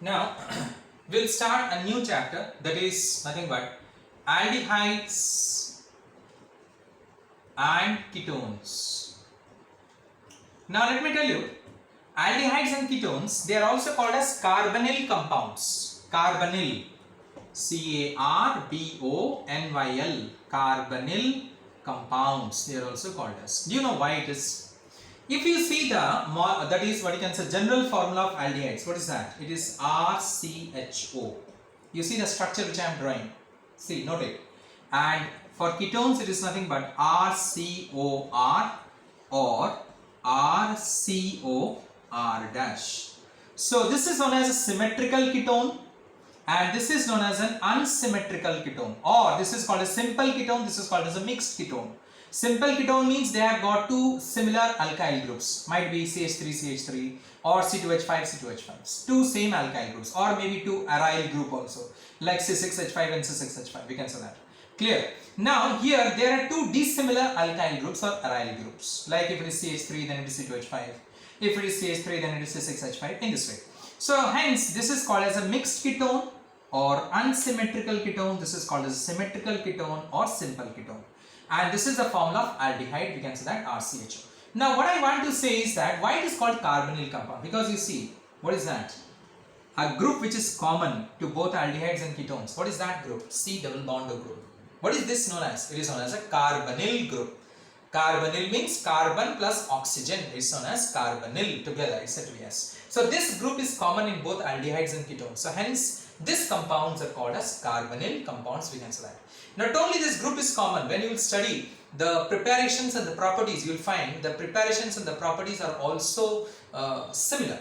Now we'll start a new chapter, that is nothing but aldehydes and ketones. Now let me tell you, aldehydes and ketones, they are also called as carbonyl compounds. Carbonyl, C-A-R-B-O-N-Y-L, carbonyl compounds, they are also called as. Do you know why it is? If you see that is what you can say general formula of aldehydes, what is that? It is RCHO. You see the structure which I am drawing. See, note it. And for ketones, it is nothing but RCOR or RCOR dash. So this is known as a symmetrical ketone, and this is known as an unsymmetrical ketone, or this is called a simple ketone, this is called as a mixed ketone. Simple ketone means they have got two similar alkyl groups, might be CH3CH3 or C2H5 C2H5, two same alkyl groups, or maybe two aryl group also, like C6H5 and C6H5, we can say that. Clear? Now here there are two dissimilar alkyl groups or aryl groups, like if it is CH3 then it is C2H5, if it is CH3 then it is C6H5, in this way. So hence this is called as a mixed ketone or unsymmetrical ketone, this is called as a symmetrical ketone or simple ketone. And this is the formula of aldehyde, we can say that RCHO. Now what I want to say is that why it is called carbonyl compound, because you see, what is that? A group which is common to both aldehydes and ketones. What is that group? C double bond group. What is this known as? It is known as a carbonyl group. Carbonyl means carbon plus oxygen, is known as carbonyl together, etc. Yes. So this group is common in both aldehydes and ketones. So hence these compounds are called as carbonyl compounds, we can say that. Not only this group is common, when you will study the preparations and the properties, you will find the preparations and the properties are also similar.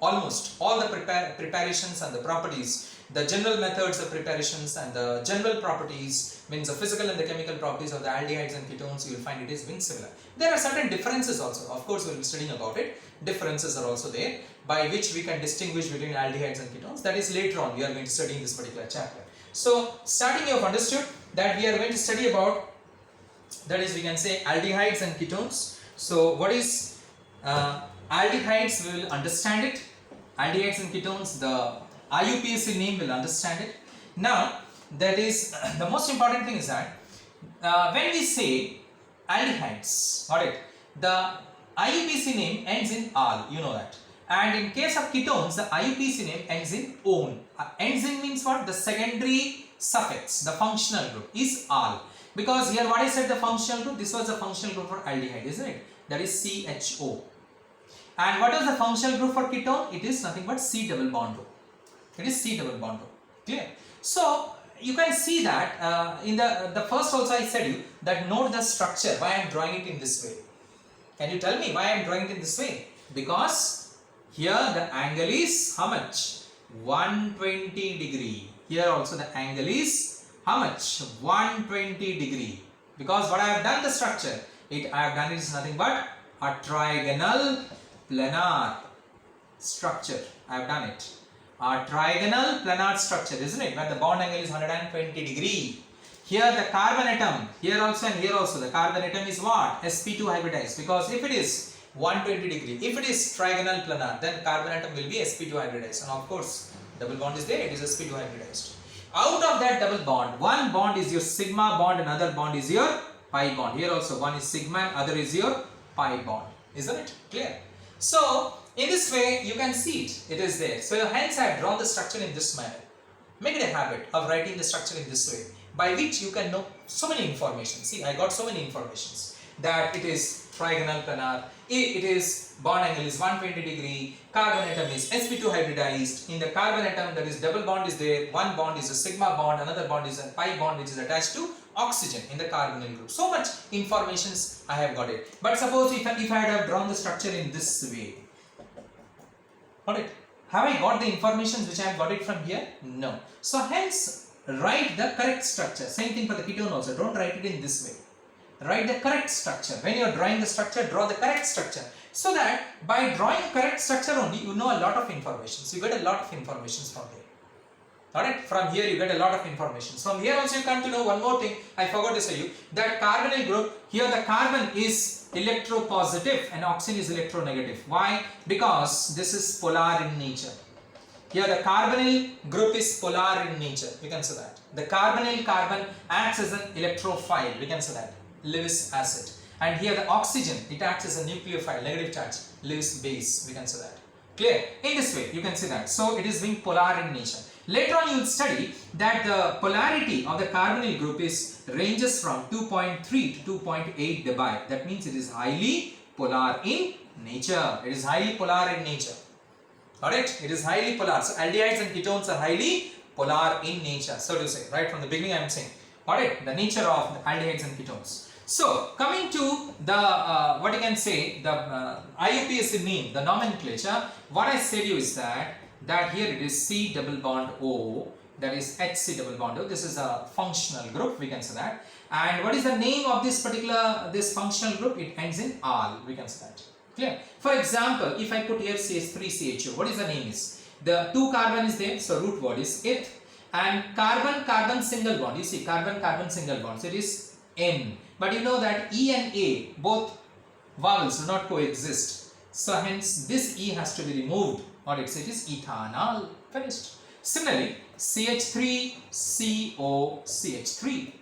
Almost all the preparations and the properties, the general methods of preparations and the general properties, means the physical and the chemical properties of the aldehydes and ketones, you will find it is being similar. There are certain differences also, of course we will be studying about it. Differences are also there by which we can distinguish between aldehydes and ketones. That is later on we are going to study in this particular chapter. So starting you have understood that we are going to study about, that is we can say aldehydes and ketones. So what is aldehydes, we will understand it. Aldehydes and ketones, the IUPAC name will understand it. Now that is the most important thing is that when we say aldehydes, got it, the IUPAC name ends in al, you know that. And in case of ketones, the IUPAC name ends in on. Ends in means what? The secondary suffix, the functional group is al. Because here what I said the functional group, this was the functional group for aldehyde, isn't it? That is CHO. And what is the functional group for ketone? It is nothing but C double bond O. It is C double bond O. Clear? So you can see that in the first also I said you that note the structure, why I am drawing it in this way. Can you tell me why I am drawing it in this way? Because here the angle is how much? 120 degree. Here also the angle is how much? 120 degree. Because what I have done the structure, I have done is nothing but a trigonal planar structure. I have done it. A trigonal planar structure, isn't it? Where the bond angle is 120 degree. Here the carbon atom, here also and here also, the carbon atom is what? sp2 hybridized. Because if it is 120 degree, if it is trigonal planar, then carbon atom will be sp2 hybridized. And of course, double bond is there, it is sp2 hybridized. Out of that double bond, one bond is your sigma bond, another bond is your pi bond. Here also one is sigma and other is your pi bond. Isn't it? Clear? So in this way you can see it, it is there. So hence I have drawn the structure in this manner. Make it a habit of writing the structure in this way, by which you can know so many information. See, I got so many informations that it is trigonal planar, it is bond angle is 120 degree, carbon atom is sp2 hybridized. In the carbon atom there is double bond is there, one bond is a sigma bond, another bond is a pi bond which is attached to oxygen in the carbonyl group. So much informations I have got it. But suppose if I had drawn the structure in this way, got it? Have I got the information which I have got it from here? No. So hence write the correct structure. Same thing for the ketone also. Don't write it in this way. Write the correct structure. When you are drawing the structure, draw the correct structure. So that by drawing correct structure only, you know a lot of information. So you get a lot of information from here. Alright, from here you get a lot of information. From here also you come to know one more thing. I forgot to say you that carbonyl group, here the carbon is electropositive and oxygen is electronegative. Why? Because this is polar in nature. Here the carbonyl group is polar in nature, we can say that. The carbonyl carbon acts as an electrophile, we can say that, Lewis acid. And here the oxygen, it acts as a nucleophile, negative charge, Lewis base, we can say that. Clear? In this way, you can see that. So it is being polar in nature. Later on you will study that the polarity of the carbonyl group is ranges from 2.3 to 2.8 debye. That means it is highly polar in nature. It is highly polar in nature. Alright, it is highly polar. So aldehydes and ketones are highly polar in nature. So to say, right from the beginning I am saying. Alright, the nature of the aldehydes and ketones. So coming to the what you can say, the IUPAC name, the nomenclature. What I said you is that here it is C double bond O, that is HC double bond O. This is a functional group, we can say that. And what is the name of this particular functional group? It ends in al, we can say that. Clear? For example, if I put here CH3CHO, what is the name is? The 2 carbon is there, so root word is it. And carbon single bond, you see carbon single bond, so it is N. But you know that E and A, both vowels do not coexist. So hence this E has to be removed, or it is ethanol. Finished. Similarly, CH3COCH3.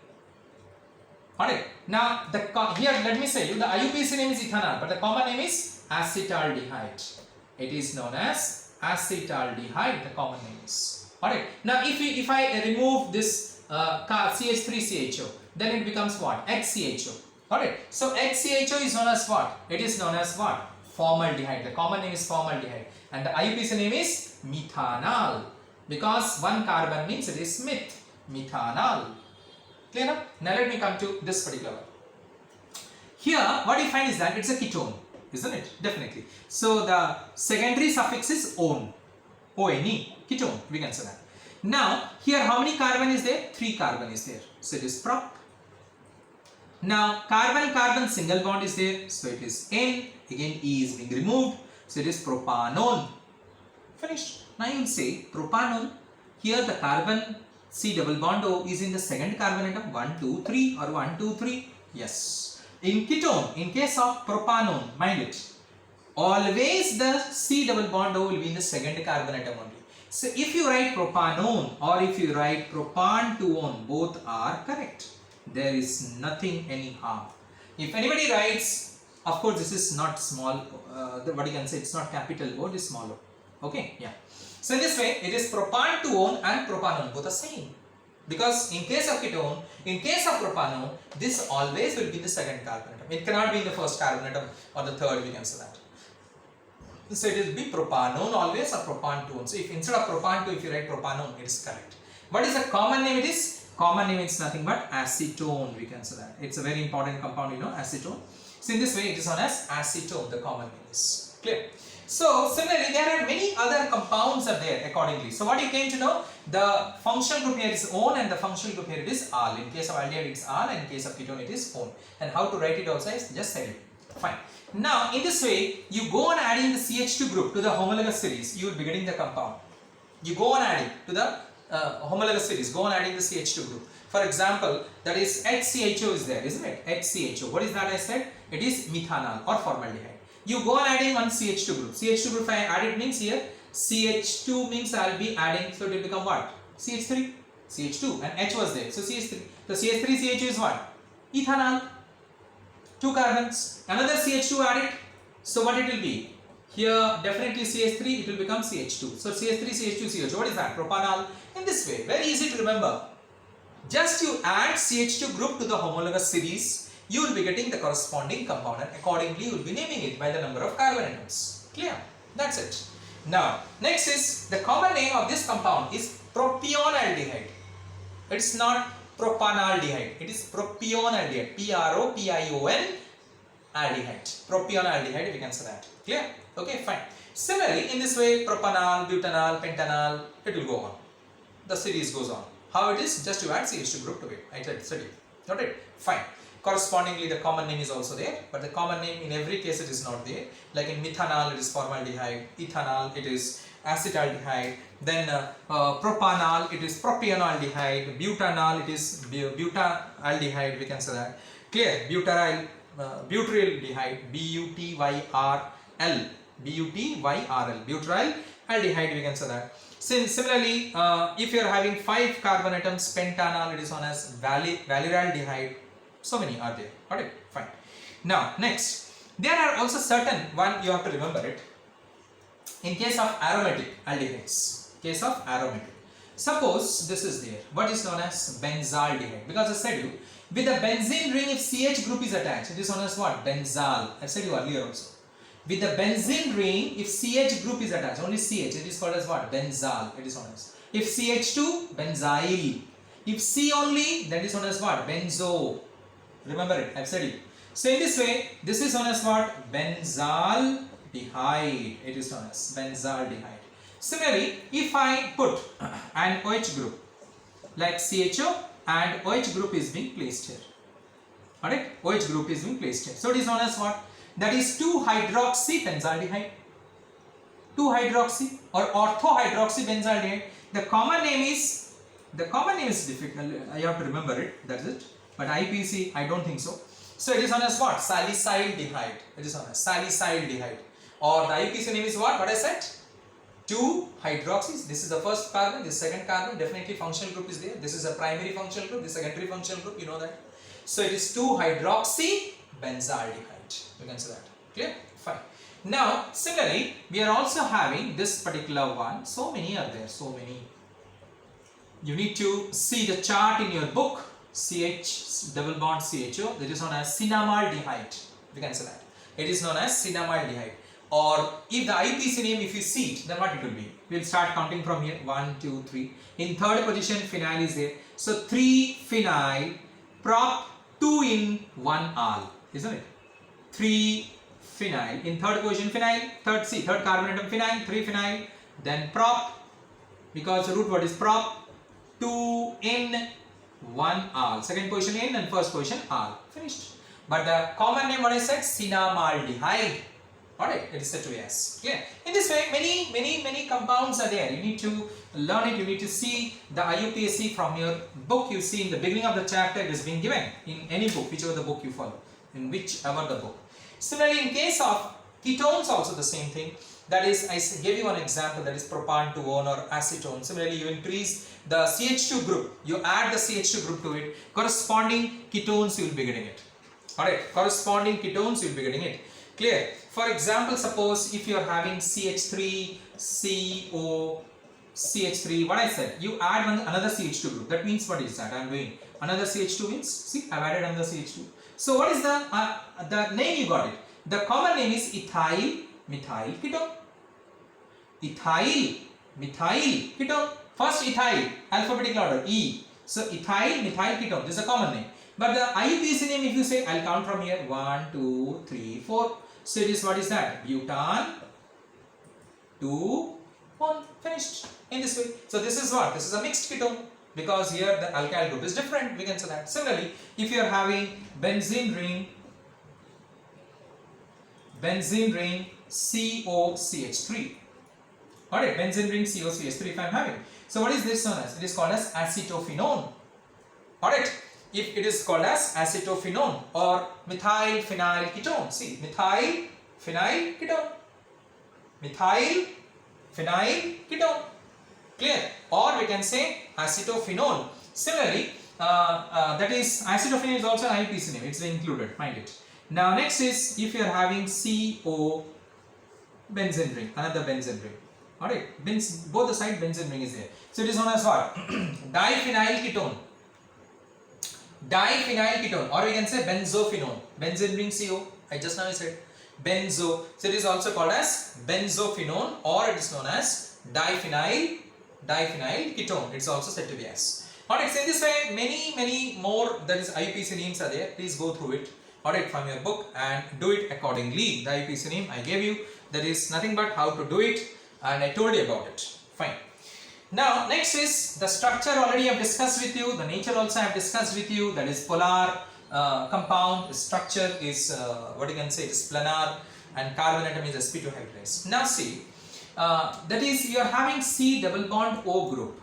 Alright, now here let me say you, the IUPAC name is ethanol, but the common name is acetaldehyde. It is known as acetaldehyde, the common name is. Alright, now if I remove this CH3CHO, then it becomes what? HCHO. Alright, so HCHO is known as what? It is known as what? Formaldehyde. The common name is formaldehyde, and the IUPAC name is methanol, because one carbon means it is methanol. Clear now? Now let me come to this particular one. Here what you find is that it's a ketone, isn't it? Definitely. So the secondary suffix is -one, O-N-E, ketone, we can say that. Now here how many carbon is there? 3 carbon is there, so it is prop. Now carbon single bond is there, so it is N, again E is being removed, so it is propanone. Finished. Now you will say propanone, here the carbon C double bond O is in the second carbon atom, 1, 2, 3 or 1, 2, 3. Yes. In ketone, in case of propanone, mind it, always the C double bond O will be in the second carbon atom only. So if you write propanone or if you write propantuone, both are correct. There is nothing anyhow. If anybody writes, of course this is not small, what you can say, it's not capital O, it is small o. Okay, yeah. So in this way, it is propantuone and propanone, both are same. Because in case of ketone, in case of propanone, this always will be the second carbon atom. It cannot be in the first carbon atom or the third, we can say that. So it will be propanone always or propantuone. So if instead of propantuone, if you write propanone, it is correct. What is the common name? It is common name is nothing but acetone, we can say that. It's a very important compound, you know, acetone. So in this way, it is known as acetone, the common name is. Clear? So similarly, there are many other compounds are there accordingly. So what you came to know, the functional group here is -one and the functional group here it is al. In case of aldehyde it is al, and in case of ketone it is -one. And how to write it also is just tell you. Fine. Now in this way, you go on adding the CH2 group to the homologous series, you will be getting the compound. You go on adding to the homologous series, go on adding the CH2 group. For example, that is HCHO is there, isn't it? HCHO. What is that I said? It is methanol or formaldehyde. You go on adding one CH2 group. CH2 group if I added means here CH2 means I will be adding, so it will become what? CH3, CH2 and H was there. So CH3. So CH3 CH2 is what? Ethanol. 2 carbons. Another CH2 added. So what it will be? Here definitely CH3, it will become CH2. So CH3 CH2 CH2. What is that? Propanol. In this way, very easy to remember. Just you add CH2 group to the homologous series, you will be getting the corresponding compound, and accordingly you will be naming it by the number of carbon atoms. Clear? That's it. Now, next is the common name of this compound is propionaldehyde. It's not propanaldehyde. It is propionaldehyde. P-R-O-P-I-O-N aldehyde. Propionaldehyde, we can say that. Clear? Okay, fine. Similarly, in this way, propanol, butanol, pentanol, it will go on. The series goes on. How it is? Just you add CH2 group to it. I studied. Got it? Fine. Correspondingly, the common name is also there, but the common name in every case it is not there. Like in methanol, it is formaldehyde. Ethanol, it is acetaldehyde. Then propanol, it is propionaldehyde. Butanol, it is butaldehyde. We can say that. Clear? Butyryldehyde. B-U-T-Y-R-L. B-U-T-Y-R-L. Butyryl aldehyde. We can say that. Similarly, if you are having 5 carbon atoms, pentanol, it is known as valuraldehyde. So many are there. Alright, fine. Now, next, there are also certain one you have to remember it. In case of aromatic aldehydes, suppose this is there, what is known as benzaldehyde, because I said you, with the benzene ring if CH group is attached, it is known as what? Benzal. I said you earlier also. With the benzene ring if CH group is attached, only CH, it is called as what? Benzal, it is known as. If CH2, benzyl. If C only, that is known as what? Benzo. Remember it, I have said it. So in this way, this is known as what? Benzaldehyde. It is known as benzaldehyde. Similarly, if I put an OH group like CHO and OH group is being placed here. Alright, OH group is being placed here. So it is known as what? That is 2-hydroxy benzaldehyde. 2-hydroxy or ortho-hydroxy-benzaldehyde. The common name is difficult. I have to remember it. That's it. But IPC, I don't think so. So it is known as what? Salicyldehyde. It is known as salicyldehyde. Or the IPC name is what? What I said? 2 hydroxys. This is the first carbon. This second carbon. Definitely functional group is there. This is a primary functional group. This is a secondary functional group. You know that. So it is 2 hydroxy benzaldehyde. You can say that. Clear? Fine. Now, similarly, we are also having this particular one. So many are there. So many. You need to see the chart in your book. CH double bond CHO. That is known as cinnamaldehyde. You can say that. It is known as cinnamaldehyde. Or if the IPC name, if you see it, then what it will be? We will start counting from here. 1, 2, 3. In third position, phenyl is there. So 3 phenyl, prop 2 in 1 al, isn't it? 3 phenyl. In third position, phenyl. Third carbon atom phenyl. 3 phenyl. Then prop, because the root word is prop. 2 in 1 al. Second position in and first position al. Finished. But the common name, what I said, cinnamaldehyde. Alright, it is said to be as. Yeah. In this way, many compounds are there. You need to learn it. You need to see the IUPAC from your book. You see in the beginning of the chapter, it is being given in any book, whichever the book you follow, in whichever the book. Similarly, in case of ketones, also the same thing. That is, I gave you one example, that is propan-2-one or acetone. Similarly, you increase the CH2 group. You add the CH2 group to it. Corresponding ketones, you will be getting it. Alright, corresponding ketones, you will be getting it. Clear? For example, suppose if you are having CH3, CO, CH3, what I said, you add another CH2 group. That means what is that I am doing? Another CH2 means, see, I have added another CH2. So what is the name you got it? The common name is ethyl methyl ketone. Ethyl methyl ketone. First ethyl, alphabetical order, E. So ethyl methyl ketone, this is a common name. But the IUPAC name, if you say, I'll count from here, 1, 2, 3, 4. So it is, what is that? Butan, 2, 1, finished. In this way. So this is what? This is a mixed ketone. Because here the alkyl group is different. We can say that. Similarly, if you are having benzene ring COCH3. Alright, benzene ring COCH3 if I am having. So what is this known as? It is called as acetophenone. Alright. If it is called as acetophenone or methyl phenyl ketone. See, methyl phenyl ketone. Methyl phenyl ketone. Clear? Or we can say acetophenone. Similarly, that is acetophenone is also an IUPAC name. It's included. Mind it. Now next is if you are having CO benzene ring, another benzene ring. Alright, both the side benzene ring is there. So it is known as what? Diphenyl ketone. Diphenyl ketone, or we can say benzophenone. Benzene ring CO, I just now said benzo. So it is also called as benzophenone, or it is known as diphenyl ketone. It's also said to be as. Alright, so in this way, many more, that is IUPAC names are there. Please go through it. Alright, from your book and do it accordingly. The IUPAC name I gave you, that is nothing but how to do it, and I told you about it. Fine. Now next is the structure. Already I have discussed with you. The nature also I have discussed with you. That is polar compound. The structure is what you can say, it is planar, and carbon atom is sp2 hybridized. Now see, that is you are having C double bond O group.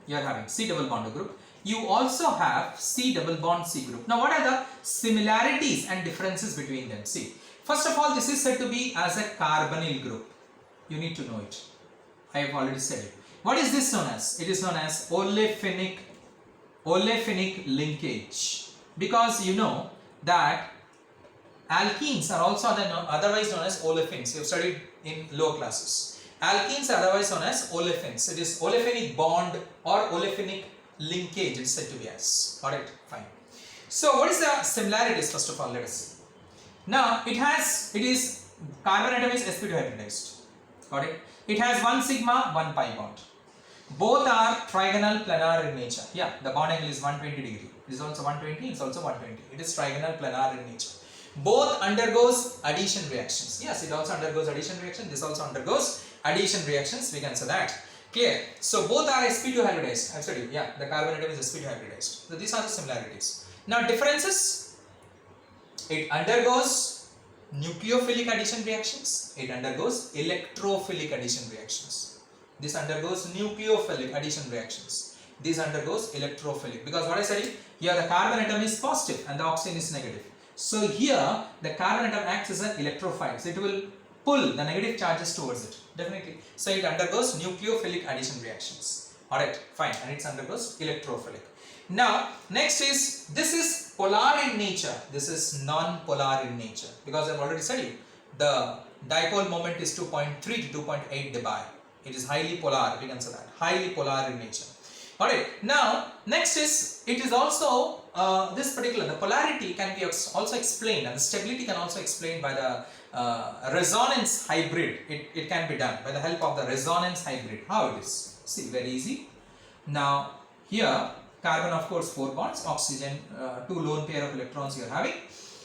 You are having C double bond O group. You also have C double bond C group. Now what are the similarities and differences between them? See, first of all, this is said to be as a carbonyl group. You need to know it. I have already said it. What is this known as? It is known as olefinic linkage, because you know that alkenes are also otherwise known as olefins. You have studied in lower classes. Alkenes are otherwise known as olefins. It is olefinic bond or olefinic linkage, it is said to be as. Alright, fine. So what is the similarities? First of all, let us see. Now it is carbon atom is sp2 hybridized. Got it? It has 1 sigma, 1 pi bond. Both are trigonal planar in nature. Yeah, the bond angle is 120 degree. It is also 120, it's also 120. It is trigonal planar in nature. Both undergoes addition reactions. Yes, it also undergoes addition reaction. This also undergoes addition reactions. We can say that. Clear? So both are sp2 hybridized. I've studied. Yeah, the carbon atom is sp2 hybridized. So these are the similarities. Now differences. It undergoes nucleophilic addition reactions. It undergoes electrophilic addition reactions. This undergoes nucleophilic addition reactions. This undergoes electrophilic. Because what I said here, the carbon atom is positive and the oxygen is negative. So here the carbon atom acts as an electrophile. So it will pull the negative charges towards it. Definitely. So it undergoes nucleophilic addition reactions. Alright, fine. And it undergoes electrophilic. Now, next is, this is polar in nature. This is non-polar in nature. Because I have already said you, the dipole moment is 2.3 to 2.8 dBi. It is highly polar, we can say that. Highly polar in nature. Alright, now, next is, it is also, the polarity can be also explained, and the stability can also explained by the resonance hybrid. It can be done by the help of the resonance hybrid. How it is? See, very easy. Now, here, carbon of course 4 bonds, oxygen 2 lone pair of electrons you are having.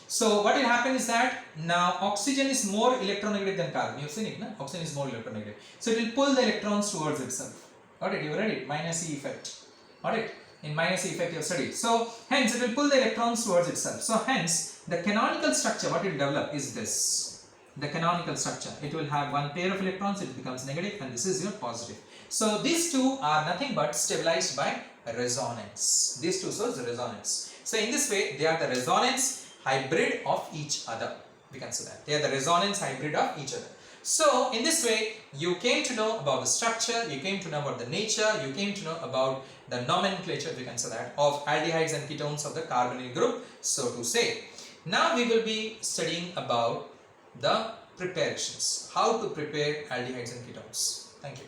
So what will happen is that now oxygen is more electronegative than carbon. You have seen it, no? Oxygen is more electronegative. So it will pull the electrons towards itself. Alright, you read it, minus E effect. Alright, in minus E effect you have studied. So hence it will pull the electrons towards itself. So hence the canonical structure what it will develop is this. The canonical structure. It will have one pair of electrons, it becomes negative, and this is your positive. So these two are nothing but stabilized by resonance. These two shows the resonance. So in this way they are the resonance hybrid of each other. We can say that. They are the resonance hybrid of each other. So in this way you came to know about the structure, you came to know about the nature, you came to know about the nomenclature, we can say that, of aldehydes and ketones of the carbonyl group, so to say. Now we will be studying about the preparations, how to prepare aldehydes and ketones. Thank you.